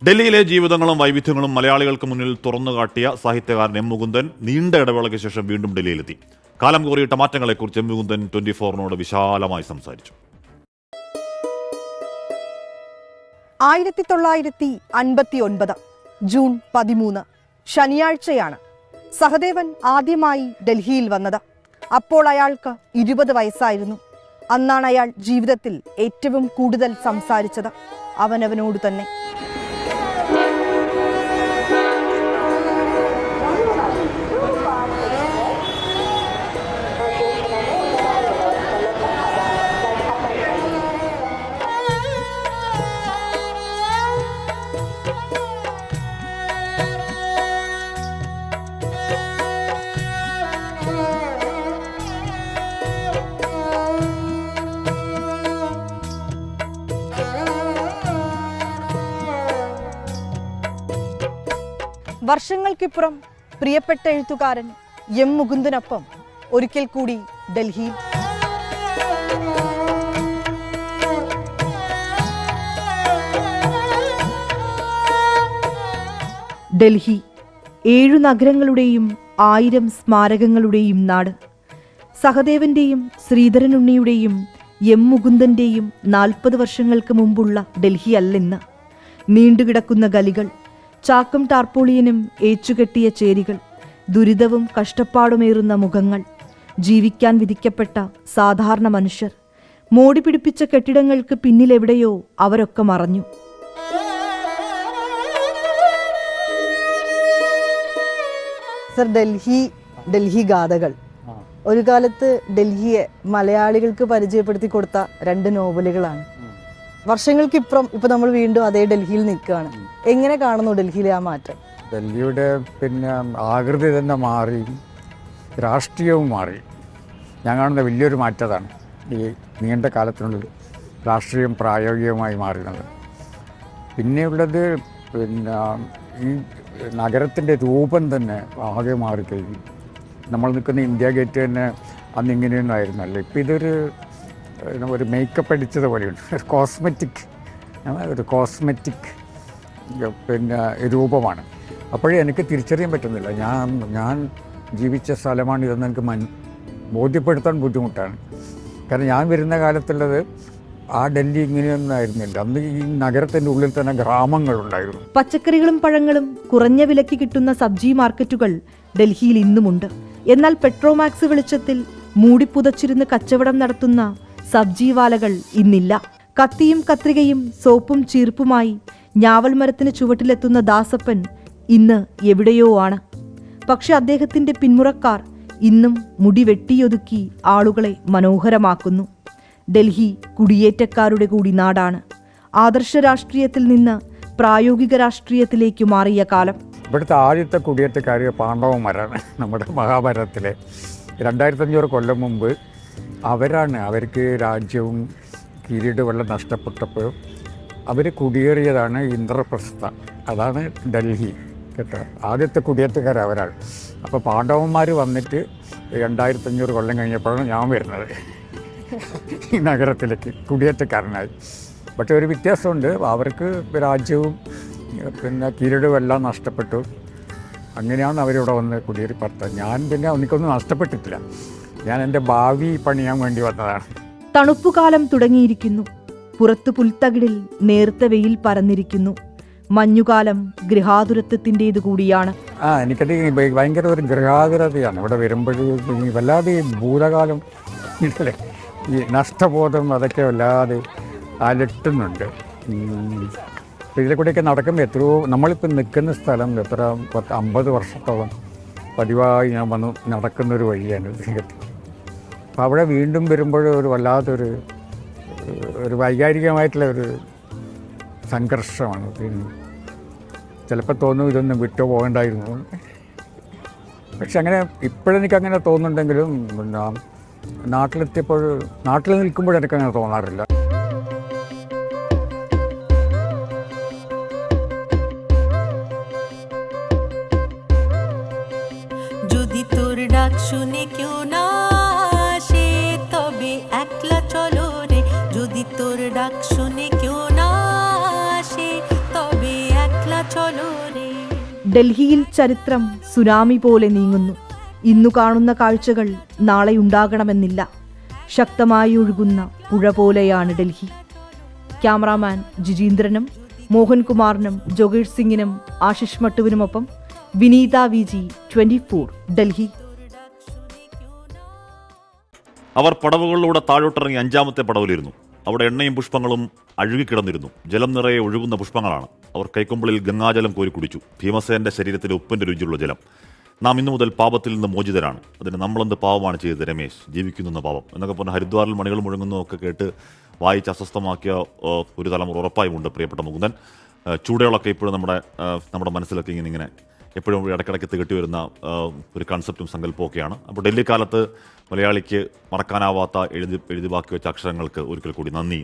ഡൽഹിയിലെ ജീവിതങ്ങളും വൈവിധ്യങ്ങളും മലയാളികൾക്ക് മുന്നിൽ തുറന്നുകാട്ടിയ സാഹിത്യകാരൻ എം മുകുന്ദൻ നീണ്ട ഇടവേളയ്ക്ക് ശേഷം വീണ്ടും ഡൽഹിയിലെത്തി. കാലം കോറിയിട്ട മാറ്റങ്ങളെക്കുറിച്ച് എം മുകുന്ദൻ 24 വിശാലമായി സംസാരിച്ചു. 1959 ജൂൺ 13 ശനിയാഴ്ചയാണ് സഹദേവൻ ആദ്യമായി ഡൽഹിയിൽ വന്നത്. അപ്പോൾ അയാൾക്ക് 20 വയസ്സായിരുന്നു. അന്നാണ് അയാൾ ജീവിതത്തിൽ ഏറ്റവും കൂടുതൽ സംസാരിച്ചത് അവനവനോട് തന്നെ. വർഷങ്ങൾക്കിപ്പുറം പ്രിയപ്പെട്ട എഴുത്തുകാരൻ എം മുകുന്ദനൊപ്പം ഒരിക്കൽ കൂടി ഡൽഹിയിൽ. ഡൽഹി 7 നഗരങ്ങളുടെയും 1000 സ്മാരകങ്ങളുടെയും നാട്. സഹദേവന്റെയും ശ്രീധരനുണ്ണിയുടെയും എം മുകുന്ദന്റെയും 40 വർഷങ്ങൾക്ക് മുമ്പുള്ള ഡൽഹി അല്ലെന്ന്. നീണ്ടുകിടക്കുന്ന ഗലികൾ, ചാക്കും ടാർപോളിയനും ഏച്ചുകെട്ടിയ ചേരികൾ, ദുരിതവും കഷ്ടപ്പാടുമേറുന്ന മുഖങ്ങൾ, ജീവിക്കാൻ വിധിക്കപ്പെട്ട സാധാരണ മനുഷ്യർ, മോടി പിടിപ്പിച്ച കെട്ടിടങ്ങൾക്ക് പിന്നിലെവിടെയോ അവരൊക്കെ മറഞ്ഞു. സർ, ഡൽഹി ഗാഥകൾ ഒരു കാലത്ത് ഡൽഹിയെ മലയാളികൾക്ക് പരിചയപ്പെടുത്തി കൊടുത്ത 2 നോവലുകളാണ്. വർഷങ്ങൾക്കിപ്പുറം ഇപ്പൊ നമ്മൾ വീണ്ടും അതേ ഡൽഹിയിൽ നിൽക്കുകയാണ്. എങ്ങനെ കാണുന്നു ഡൽഹിയിലെ ആ മാറ്റം? ഡൽഹിയുടെ ആകൃതി തന്നെ മാറി, രാഷ്ട്രീയവും മാറി. ഞാൻ കാണുന്ന വലിയൊരു മാറ്റതാണ് ഈ നീണ്ട കാലത്തിനുള്ളിൽ രാഷ്ട്രീയം പ്രായോഗികമായി മാറുന്നത്. പിന്നെയുള്ളത് ഈ നഗരത്തിൻ്റെ രൂപം തന്നെ ആകെ മാറിക്കഴിഞ്ഞു. നമ്മൾ നിൽക്കുന്ന ഇന്ത്യ ഗേറ്റ് തന്നെ അന്ന് ഇങ്ങനെയൊന്നും ആയിരുന്നല്ലോ. ഇപ്പം ഇതൊരു മേക്കപ്പ് അടിച്ചത് പോലെയുണ്ട്. ഒരു കോസ്മെറ്റിക് രൂപമാണ്. അപ്പോഴേ എനിക്ക് തിരിച്ചറിയാൻ പറ്റുന്നില്ല ഞാൻ ജീവിച്ച സ്ഥലമാണ് ഇതെന്ന് എനിക്ക് ബോധ്യപ്പെടുത്താൻ ബുദ്ധിമുട്ടാണ്. കാരണം ഞാൻ വരുന്ന കാലത്തുള്ളത് ആ ഡൽഹി ഇങ്ങനെയൊന്നും ആയിരുന്നില്ല. അന്ന് ഈ നഗരത്തിൻ്റെ ഉള്ളിൽ തന്നെ ഗ്രാമങ്ങളുണ്ടായിരുന്നു. പച്ചക്കറികളും പഴങ്ങളും കുറഞ്ഞ വിലയ്ക്ക് കിട്ടുന്ന സബ്ജി മാർക്കറ്റുകൾ ഡൽഹിയിൽ ഇന്നുമുണ്ട്. എന്നാൽ പെട്രോമാക്സ് വെളിച്ചത്തിൽ മൂടിപ്പുതച്ചിരുന്ന് കച്ചവടം നടത്തുന്ന സബ്ജിവാലകൾ ഇന്നില്ല. കത്തിയും കത്രികയും സോപ്പും ചീർപ്പുമായി ഞാവൽ മരത്തിന് ചുവട്ടിലെത്തുന്ന ദാസപ്പൻ ഇന്ന് എവിടെയോ ആണ്. പക്ഷെ അദ്ദേഹത്തിന്റെ പിന്മുറക്കാർ ഇന്നും മുടി വെട്ടിയൊതുക്കി ആളുകളെ മനോഹരമാക്കുന്നു. ഡൽഹി കുടിയേറ്റക്കാരുടെ കൂടി നാടാണ്. ആദർശ രാഷ്ട്രീയത്തിൽ നിന്ന് പ്രായോഗിക രാഷ്ട്രീയത്തിലേക്ക് മാറിയ കാലം. ഇവിടുത്തെ ആദ്യത്തെ കുടിയേറ്റക്കാർ പാണ്ഡവന്മാരാണ്. നമ്മുടെ മഹാഭാരതത്തിലെ 2500 കൊല്ലം മുമ്പ് അവർക്ക് രാജ്യവും കിരീടമെല്ലാം നഷ്ടപ്പെട്ടപ്പോൾ അവർ കുടിയേറിയതാണ് ഇന്ദ്രപ്രസ്ഥ. അതാണ് ഡൽഹി കേട്ടോ. ആദ്യത്തെ കുടിയേറ്റക്കാർ അവരാണ്. അപ്പോൾ പാണ്ഡവന്മാർ വന്നിട്ട് 2500 കൊല്ലം കഴിഞ്ഞപ്പോഴാണ് ഞാൻ വരുന്നത് ഈ നഗരത്തിലേക്ക് കുടിയേറ്റക്കാരനായി. പക്ഷേ ഒരു വ്യത്യാസമുണ്ട്, അവർക്ക് രാജ്യവും കിരീടവും എല്ലാം നഷ്ടപ്പെട്ടു. അങ്ങനെയാണ് അവരിവിടെ വന്ന് കുടിയേറി പർത്തത്. ഞാൻ എനിക്കൊന്നും നഷ്ടപ്പെട്ടിട്ടില്ല. ഞാൻ എൻ്റെ ഭാവി പണിയാൻ വേണ്ടി വന്നതാണ്. തണുപ്പുകാലം തുടങ്ങിയിരിക്കുന്നു. പുറത്തു പുൽത്തകിടിൽ നേർത്ത വെയിൽ പരന്നിരിക്കുന്നു. മഞ്ഞുകാലം ഗൃഹാതുരത്വത്തിൻ്റെത് കൂടിയാണ്. എനിക്കത് ഭയങ്കര ഒരു ഗൃഹാതുരതയാണ് ഇവിടെ വരുമ്പോഴും. വല്ലാതെ ഈ ഭൂതകാലം ഈ നഷ്ടബോധം അതൊക്കെ വല്ലാതെ അലട്ടുന്നുണ്ട്. ഇതിലെ കൂടെയൊക്കെ നടക്കുമ്പോൾ എത്രയോ നമ്മളിപ്പോൾ നിൽക്കുന്ന സ്ഥലം 50 വർഷത്തോളം പതിവായി ഞാൻ വന്ന് നടക്കുന്നൊരു വഴിയാണ്. അപ്പോൾ അവിടെ വീണ്ടും വരുമ്പോൾ ഒരു വല്ലാത്തൊരു വൈകാരികമായിട്ടുള്ള ഒരു സംഘർഷമാണ്. ചിലപ്പോൾ തോന്നും ഇതൊന്നും വിട്ടു പോകണ്ടായിരുന്നു. പക്ഷെ അങ്ങനെ ഇപ്പോഴെനിക്കങ്ങനെ തോന്നുന്നുണ്ടെങ്കിലും നാട്ടിൽ നിൽക്കുമ്പോഴെനിക്കങ്ങനെ തോന്നാറില്ല. যদি তোর ডাক শুনে কেউ না আসে তবে একলা চলো রে। যদি তোর ডাক শুনে কেউ না আসে তবে চলো রে ഡൽഹിയിൽ ചരിത്രം സുനാമി പോലെ നീങ്ങുന്നു. ഇന്നു കാണുന്ന കാഴ്ചകൾ നാളെ ഉണ്ടാകണമെന്നില്ല. ശക്തമായി ഒഴുകുന്ന പുഴ പോലെയാണ് ഡൽഹി. ക്യാമറാമാൻ ജിജീന്ദ്രനും മോഹൻകുമാറിനും ജോഗേഷ് സിംഗിനും ആശിഷ് മട്ടുവിനുമൊപ്പം വിനീത വിജി, 24 ഡൽഹി. അവർ പടവുകളിലൂടെ താഴോട്ടിറങ്ങി 5ാമത്തെ പടവിലിരുന്നു. അവിടെ എണ്ണയും പുഷ്പങ്ങളും അഴുകിക്കിടന്നിരുന്നു. ജലം നിറയെ ഒഴുകുന്ന പുഷ്പങ്ങളാണ്. അവർ കൈക്കൊമ്പിളിൽ ഗംഗാജലം കോരി കുടിച്ചു. ഭീമസേന്റെ ശരീരത്തിലെ ഉപ്പിന്റെ രുചിയുള്ള ജലം. നാം ഇന്നു മുതൽ പാപത്തിൽ നിന്ന് മോചിതരാണ്. അതിന് നമ്മളെന്ത് പാപമാണ് ചെയ്തത് രമേശ്? ജീവിക്കുന്ന പാപം എന്നൊക്കെ പറഞ്ഞ ഹരിദ്വാറിൽ മണികൾ മുഴങ്ങുന്നതൊക്കെ കേട്ട് വായിച്ച് അസ്വസ്ഥമാക്കിയ ഒരു തലമുറ ഉറപ്പായുമുണ്ട് പ്രിയപ്പെട്ട മുകുന്ദൻ. ചൂടുകളൊക്കെ ഇപ്പോഴും നമ്മുടെ മനസ്സിലൊക്കെ ഇങ്ങനെ എപ്പോഴും ഇടയ്ക്കിടയ്ക്ക് തികട്ടി വരുന്ന ഒരു കൺസെപ്റ്റും സങ്കല്പമൊക്കെയാണ്. അപ്പോൾ ഡൽഹി കാലത്ത് മലയാളിക്ക് മറക്കാനാവാത്ത എഴുതി ബാക്കി വെച്ച അക്ഷരങ്ങൾക്ക് ഒരിക്കൽ കൂടി നന്ദി.